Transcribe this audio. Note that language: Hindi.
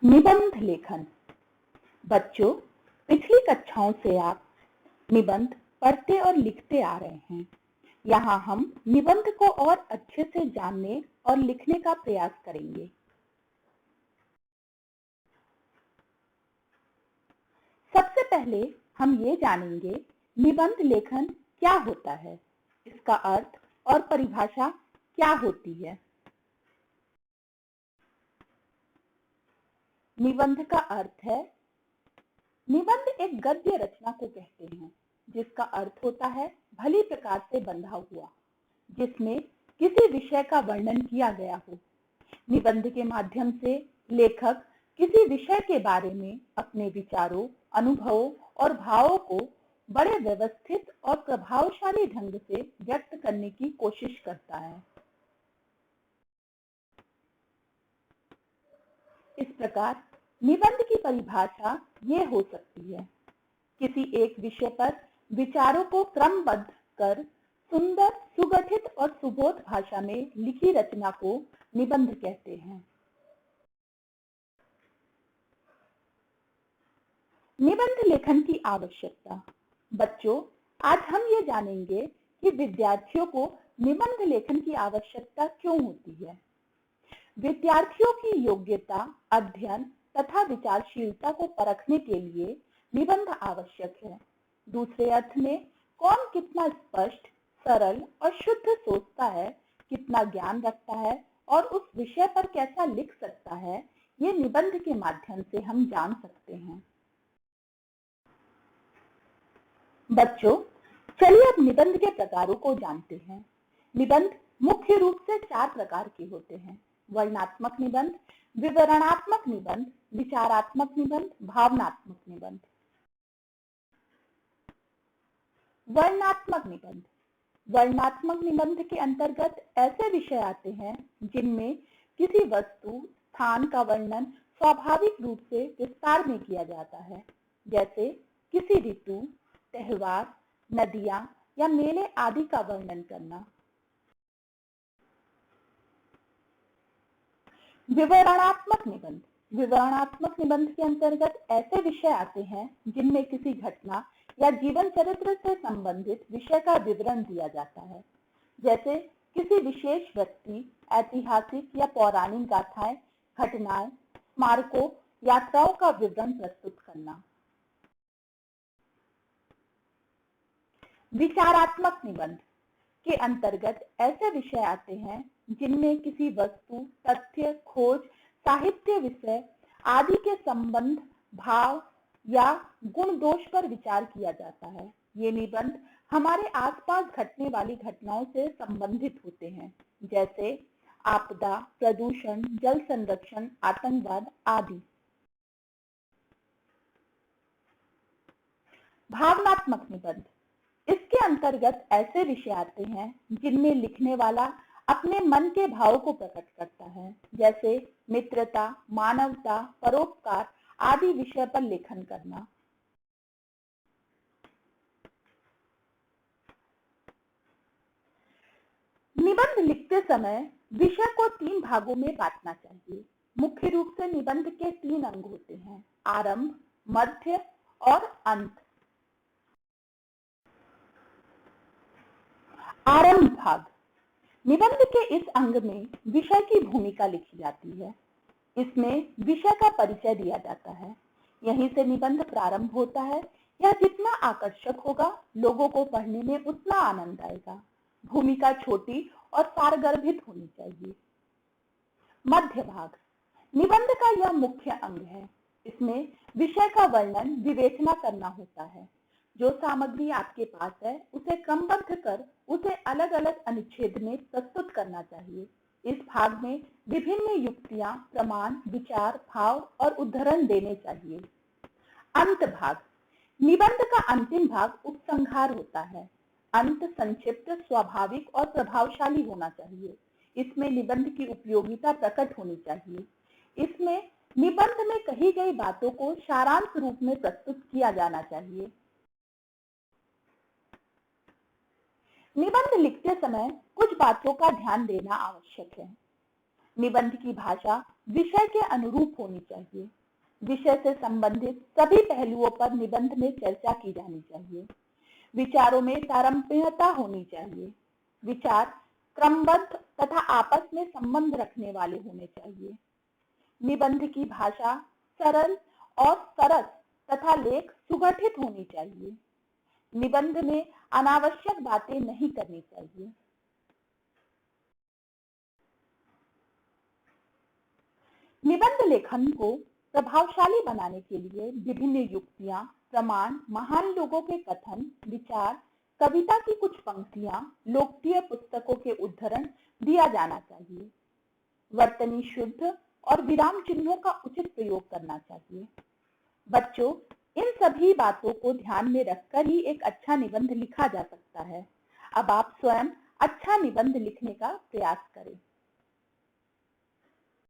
निबंध लेखन। बच्चों, पिछली कक्षाओं से आप निबंध पढ़ते और लिखते आ रहे हैं। यहाँ हम निबंध को और अच्छे से जानने और लिखने का प्रयास करेंगे। सबसे पहले हम ये जानेंगे निबंध लेखन क्या होता है, इसका अर्थ और परिभाषा क्या होती है। निबंध का अर्थ है, निबंध एक गद्य रचना को कहते हैं जिसका अर्थ होता है भली प्रकार से बंधा हुआ, जिसमें किसी विषय का वर्णन किया गया हो। निबंध के माध्यम से लेखक किसी विषय के बारे में अपने विचारों, अनुभवों और भावों को बड़े व्यवस्थित और प्रभावशाली ढंग से व्यक्त करने की कोशिश करता है। इस प्रकार निबंध की परिभाषा ये हो सकती है, किसी एक विषय पर विचारों को क्रमबद्ध कर सुंदर, सुगठित और सुबोध भाषा में लिखी रचना को निबंध कहते हैं। निबंध लेखन की आवश्यकता। बच्चों, आज हम ये जानेंगे कि विद्यार्थियों को निबंध लेखन की आवश्यकता क्यों होती है। विद्यार्थियों की योग्यता, अध्ययन तथा विचारशीलता को परखने के लिए निबंध आवश्यक है। दूसरे अर्थ में कौन कितना स्पष्ट, सरल और शुद्ध सोचता है, कितना ज्ञान रखता है और उस विषय पर कैसा लिख सकता है, ये निबंध के माध्यम से हम जान सकते हैं। बच्चों, चलिए अब निबंध के प्रकारों को जानते हैं। निबंध मुख्य रूप से 4 प्रकार के होते हैं: वर्णनात्मक निबंध, विवरणात्मक निबंध, विचारात्मक निबंध, भावनात्मक निबंध। वर्णनात्मक निबंध। वर्णनात्मक निबंध के अंतर्गत ऐसे विषय आते हैं जिनमें किसी वस्तु, स्थान का वर्णन स्वाभाविक रूप से विस्तार में किया जाता है, जैसे किसी ऋतु, त्योहार, नदियां या मेले आदि का वर्णन करना। विवरणात्मक निबंध। विवरणात्मक निबंध के अंतर्गत ऐसे विषय आते हैं जिनमें किसी घटना या जीवन चरित्र से संबंधित विषय का विवरण दिया जाता है, जैसे किसी विशेष व्यक्ति, ऐतिहासिक या पौराणिक गाथाएं, घटनाएं, स्मारकों, यात्राओं का विवरण प्रस्तुत करना। विचारात्मक निबंध के अंतर्गत ऐसे विषय आते हैं जिनमें किसी वस्तु, तथ्य, खोज, साहित्य विषय आदि के संबंध, भाव या गुण दोष पर विचार किया जाता है। ये निबंध हमारे आसपास घटने वाली घटनाओं से संबंधित होते हैं, जैसे आपदा, प्रदूषण, जल संरक्षण, आतंकवाद आदि। भावनात्मक निबंध। इसके अंतर्गत ऐसे विषय आते हैं जिनमें लिखने वाला अपने मन के भाव को प्रकट करता है, जैसे मित्रता, मानवता, परोपकार आदि विषय पर लेखन करना। निबंध लिखते समय विषय को 3 भागों में बांटना चाहिए। मुख्य रूप से निबंध के 3 अंग होते हैं: आरंभ, मध्य और अंत। आरंभ भाग। निबंध के इस अंग में विषय की भूमिका लिखी जाती है। इसमें विषय का परिचय दिया जाता है। यहीं से निबंध प्रारंभ होता है। यह जितना आकर्षक होगा, लोगों को पढ़ने में उतना आनंद आएगा। भूमिका छोटी और सारगर्भित होनी चाहिए। मध्य भाग। निबंध का यह मुख्य अंग है। इसमें विषय का वर्णन, विवेचना करना होता है। जो सामग्री आपके पास है उसे क्रमबद्ध कर उसे अलग अलग अनुच्छेद में प्रस्तुत करना चाहिए। इस भाग में विभिन्न युक्तियां, प्रमाण, विचार, भाव और उद्धरण देने चाहिए। अंत भाग। निबंध का अंतिम भाग उपसंहार होता है। अंत संक्षिप्त, स्वाभाविक और प्रभावशाली होना चाहिए। इसमें निबंध की उपयोगिता प्रकट होनी चाहिए। इसमें निबंध में कही गई बातों को सारांश रूप में प्रस्तुत किया जाना चाहिए। निबंध लिखते समय कुछ बातों का ध्यान देना आवश्यक है। निबंध की भाषा विषय के अनुरूप होनी चाहिए। विषय से संबंधित सभी पहलुओं पर निबंध में चर्चा की जानी चाहिए। विचारों में सारम्यता होनी चाहिए। विचार क्रमबद्ध तथा आपस में संबंध रखने वाले होने चाहिए। निबंध की भाषा सरल और सरस तथा लेख सुगठित होनी चाहिए। निबंध में अनावश्यक बातें नहीं करनी चाहिए। निबंध लेखन को प्रभावशाली बनाने के लिए विभिन्न युक्तियां, प्रमाण, महान लोगों के कथन, विचार, कविता की कुछ पंक्तियां, लोकप्रिय पुस्तकों के उद्धरण दिया जाना चाहिए। वर्तनी शुद्ध और विराम चिन्हों का उचित प्रयोग करना चाहिए। बच्चों, इन सभी बातों को ध्यान में रखकर ही एक अच्छा निबंध लिखा जा सकता है। अब आप स्वयं अच्छा निबंध लिखने का प्रयास करें।